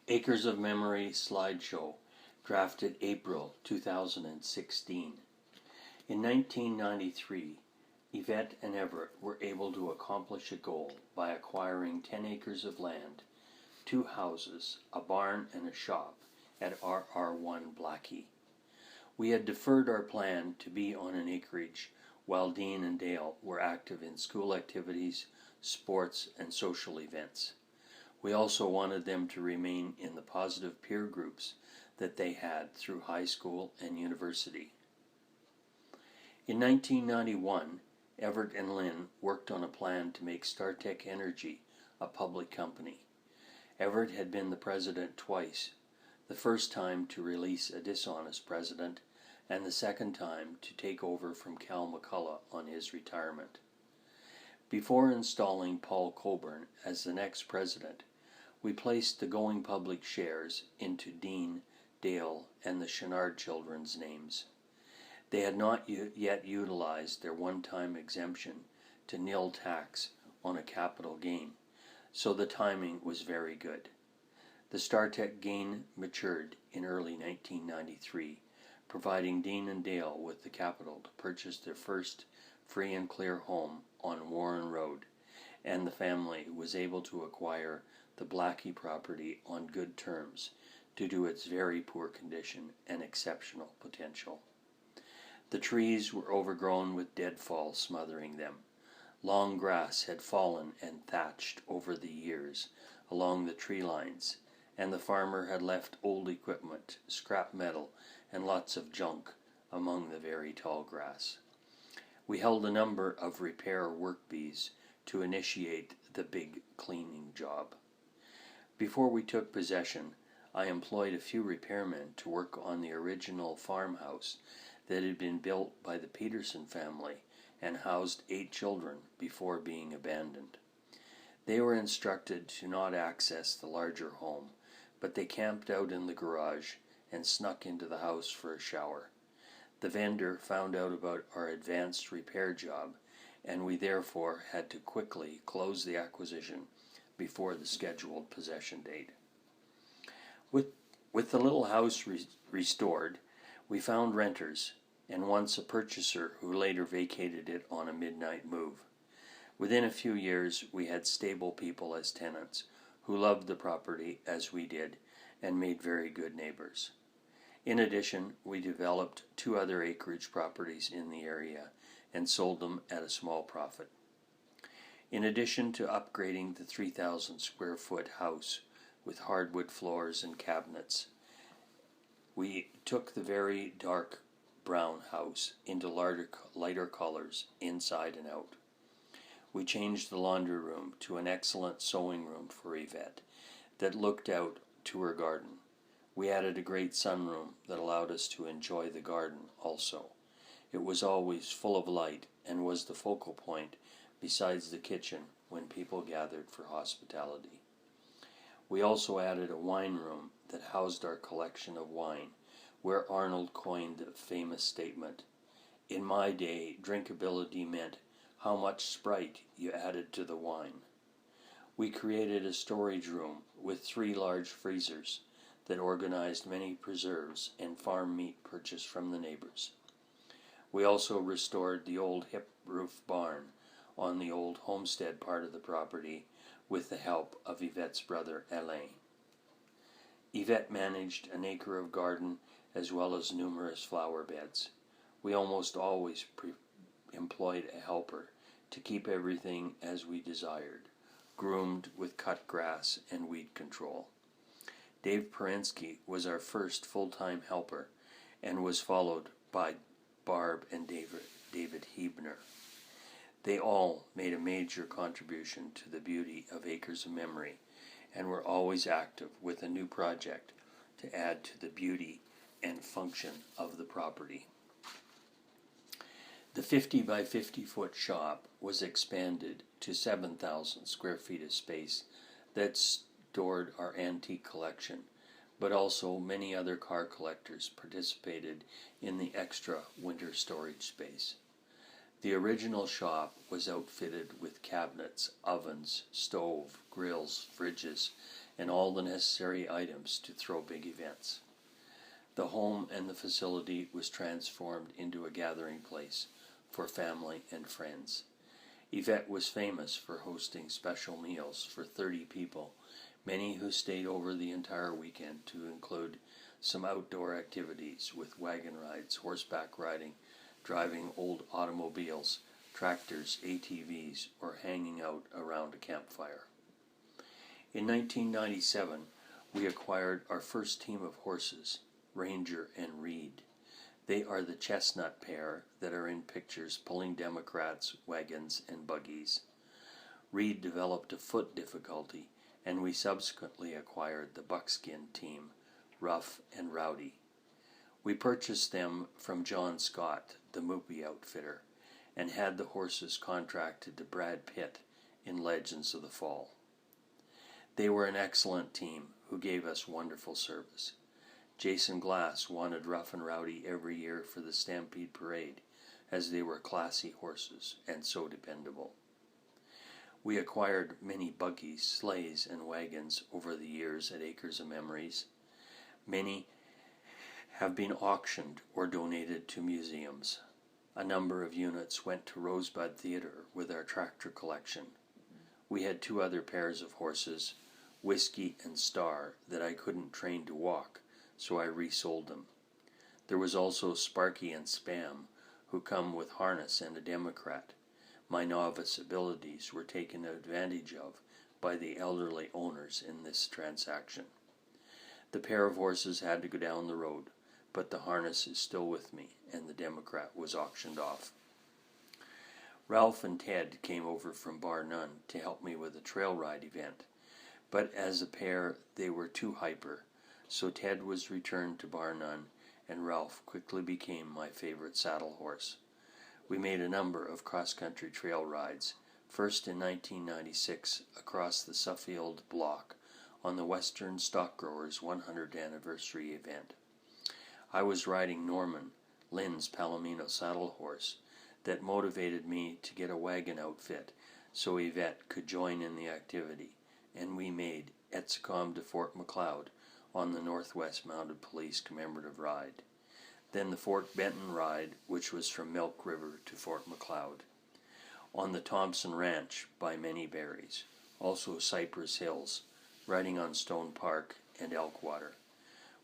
Acres of Memory slideshow, drafted April 2016. In 1993, Yvette and Everett were able to accomplish a goal by acquiring 10 acres of land, 2 houses, a barn, and a shop at RR1 Blackie. We had deferred our plan to be on an acreage while Dean and Dale were active in school activities, sports, and social events. We also wanted them to remain in the positive peer groups that they had through high school and university. In 1991, Everett and Lynn worked on a plan to make StarTech Energy a public company. Everett had been the president twice, the first time to release a dishonest president, and the second time to take over from Cal McCullough on his retirement. Before installing Paul Coburn as the next president, we placed the going public shares into Dean, Dale, and the Chenard children's names. They had not yet utilized their one-time exemption to nil tax on a capital gain, so the timing was very good. The StarTech gain matured in early 1993, providing Dean and Dale with the capital to purchase their first free and clear home on Warren Road, and the family was able to acquire the Blackie property on good terms due to its very poor condition and exceptional potential. The trees were overgrown with deadfall smothering them. Long grass had fallen and thatched over the years along the tree lines, and the farmer had left old equipment, scrap metal, and lots of junk among the very tall grass. We held a number of repair work bees to initiate the big cleaning job. Before we took possession, I employed a few repairmen to work on the original farmhouse that had been built by the Peterson family and housed 8 children before being abandoned. They were instructed to not access the larger home, but they camped out in the garage and snuck into the house for a shower. The vendor found out about our advanced repair job, and we therefore had to quickly close the acquisition before the scheduled possession date. With the little house restored, we found renters, and once a purchaser who later vacated it on a midnight move. Within a few years, we had stable people as tenants who loved the property as we did and made very good neighbors. In addition, we developed 2 other acreage properties in the area and sold them at a small profit. In addition to upgrading the 3,000 square foot house with hardwood floors and cabinets, we took the very dark brown house into lighter colors inside and out. We changed the laundry room to an excellent sewing room for Yvette that looked out to her garden. We added a great sunroom that allowed us to enjoy the garden also. It was always full of light and was the focal point besides the kitchen when people gathered for hospitality. We also added a wine room that housed our collection of wine, where Arnold coined the famous statement, "In my day, drinkability meant how much Sprite you added to the wine." We created a storage room with 3 large freezers that organized many preserves and farm meat purchased from the neighbors. We also restored the old hip roof barn on the old homestead part of the property with the help of Yvette's brother Alain. Yvette managed an acre of garden as well as numerous flower beds. We almost always employed a helper to keep everything as we desired, groomed with cut grass and weed control. Dave Perensky was our first full-time helper and was followed by Barb and David Hebner. They all made a major contribution to the beauty of Acres of Memory and were always active with a new project to add to the beauty and function of the property. The 50 by 50 foot shop was expanded to 7,000 square feet of space that stored our antique collection, but also many other car collectors participated in the extra winter storage space. The original shop was outfitted with cabinets, ovens, stove, grills, fridges, and all the necessary items to throw big events. The home and the facility was transformed into a gathering place for family and friends. Yvette was famous for hosting special meals for 30 people, many who stayed over the entire weekend, to include some outdoor activities with wagon rides, horseback riding, driving old automobiles, tractors, ATVs, or hanging out around a campfire. In 1997, we acquired our first team of horses, Ranger and Reed. They are the chestnut pair that are in pictures pulling Democrats' wagons and buggies. Reed developed a foot difficulty, and we subsequently acquired the buckskin team, Rough and Rowdy. We purchased them from John Scott, the Moopy outfitter, and had the horses contracted to Brad Pitt in Legends of the Fall. They were an excellent team who gave us wonderful service. Jason Glass wanted Rough and Rowdy every year for the Stampede Parade, as they were classy horses and so dependable. We acquired many buggies, sleighs, and wagons over the years at Acres of Memories. Many have been auctioned or donated to museums. A number of units went to Rosebud Theatre with our tractor collection. We had 2 other pairs of horses, Whiskey and Star, that I couldn't train to walk, so I resold them. There was also Sparky and Spam, who come with harness and a Democrat. My novice abilities were taken advantage of by the elderly owners in this transaction. The pair of horses had to go down the road, but the harness is still with me, and the Democrat was auctioned off. Ralph and Ted came over from Bar None to help me with a trail ride event, but as a pair they were too hyper, so Ted was returned to Bar None, and Ralph quickly became my favorite saddle horse. We made a number of cross-country trail rides, first in 1996 across the Suffield Block on the Western Stock Growers 100th anniversary event. I was riding Norman, Lynn's Palomino saddle horse, that motivated me to get a wagon outfit so Yvette could join in the activity, and we made Etzcom to Fort Macleod on the Northwest Mounted Police commemorative ride. Then the Fort Benton ride, which was from Milk River to Fort Macleod. On the Thompson Ranch by Many Berries, also Cypress Hills, riding on Stone Park and Elkwater.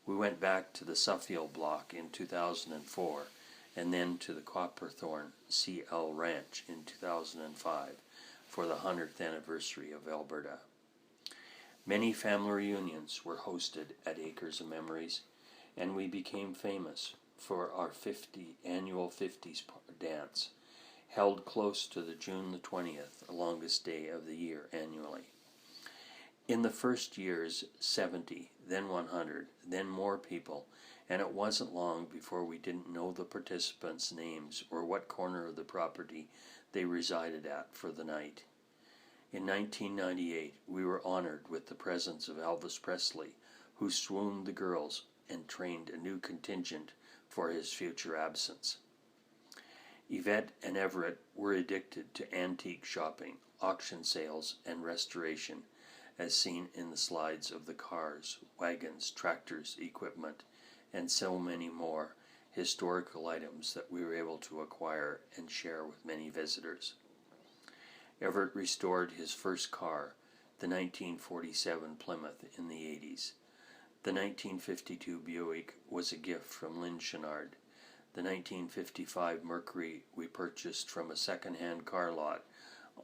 We went back to the Suffield Block in 2004, and then to the Copperthorne CL Ranch in 2005 for the 100th anniversary of Alberta. Many family reunions were hosted at Acres of Memories, and we became famous for our annual 50s dance, held close to the June the 20th, longest day of the year annually. In the first years, 70, then 100, then more people, and it wasn't long before we didn't know the participants' names or what corner of the property they resided at for the night. In 1998, we were honored with the presence of Elvis Presley, who swooned the girls and trained a new contingent for his future absence. Yvette and Everett were addicted to antique shopping, auction sales, and restoration, as seen in the slides of the cars, wagons, tractors, equipment, and so many more historical items that we were able to acquire and share with many visitors. Everett restored his first car, the 1947 Plymouth, in the 80s. The 1952 Buick was a gift from Lynn Chenard. The 1955 Mercury we purchased from a second-hand car lot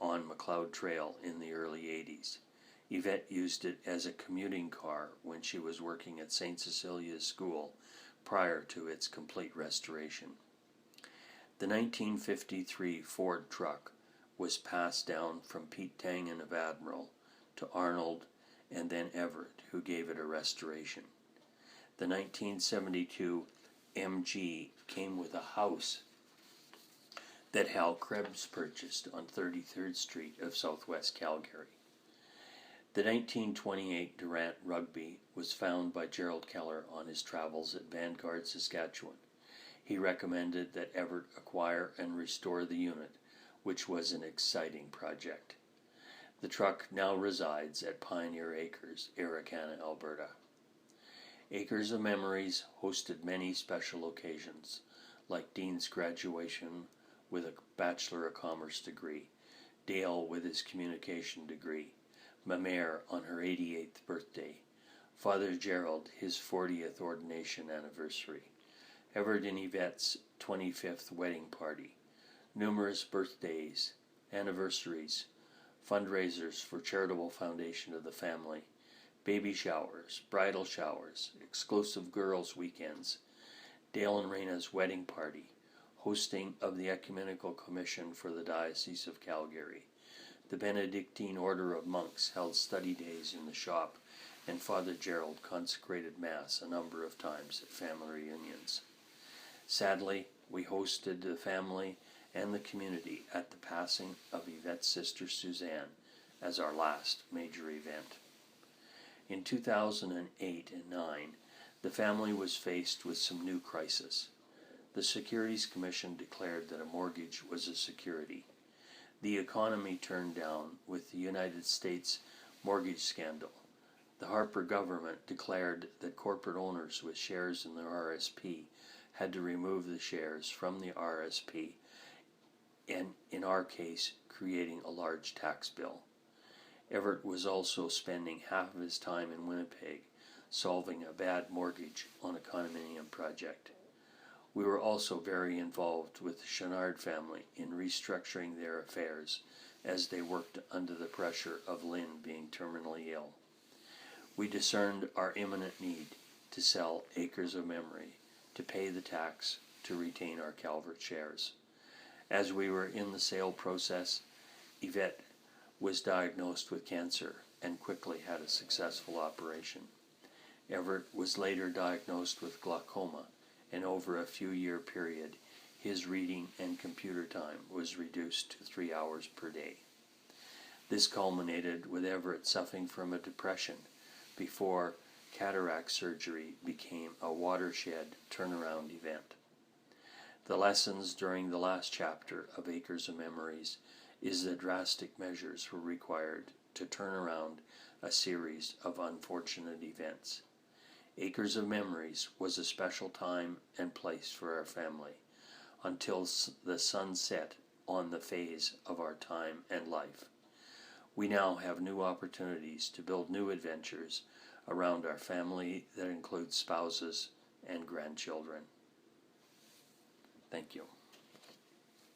on Macleod Trail in the early 80s. Yvette used it as a commuting car when she was working at St. Cecilia's School prior to its complete restoration. The 1953 Ford truck was passed down from Pete Tangen of Admiral to Arnold and then Everett, who gave it a restoration. The 1972 MG came with a house that Hal Krebs purchased on 33rd Street of Southwest Calgary. The 1928 Durant Rugby was found by Gerald Keller on his travels at Vanguard, Saskatchewan. He recommended that Everett acquire and restore the unit, which was an exciting project. The truck now resides at Pioneer Acres, Arikana, Alberta. Acres of Memories hosted many special occasions, like Dean's graduation with a Bachelor of Commerce degree, Dale with his communication degree, Mamere on her 88th birthday, Father Gerald his 40th ordination anniversary, Everett and Yvette's 25th wedding party, numerous birthdays, anniversaries, fundraisers for charitable foundation of the family, baby showers, bridal showers, exclusive girls' weekends, Dale and Raina's wedding party, hosting of the Ecumenical Commission for the Diocese of Calgary. The Benedictine Order of Monks held study days in the shop, and Father Gerald consecrated Mass a number of times at family reunions. Sadly, we hosted the family and the community at the passing of Yvette's sister Suzanne as our last major event. In 2008 and 9, the family was faced with some new crisis. The Securities Commission declared that a mortgage was a security. The economy turned down with the United States mortgage scandal. The Harper government declared that corporate owners with shares in the RSP had to remove the shares from the RSP, and in our case, creating a large tax bill. Everett was also spending half of his time in Winnipeg solving a bad mortgage on a condominium project. We were also very involved with the Chenard family in restructuring their affairs as they worked under the pressure of Lynn being terminally ill. We discerned our imminent need to sell Acres of Memory, to pay the tax, to retain our Calvert shares. As we were in the sale process, Yvette was diagnosed with cancer and quickly had a successful operation. Everett was later diagnosed with glaucoma, and over a few-year period, his reading and computer time was reduced to 3 hours per day. This culminated with Everett suffering from a depression before cataract surgery became a watershed turnaround event. The lessons during the last chapter of Acres of Memories is that drastic measures were required to turn around a series of unfortunate events. Acres of Memories was a special time and place for our family until the sun set on the phase of our time and life. We now have new opportunities to build new adventures around our family that include spouses and grandchildren. Thank you.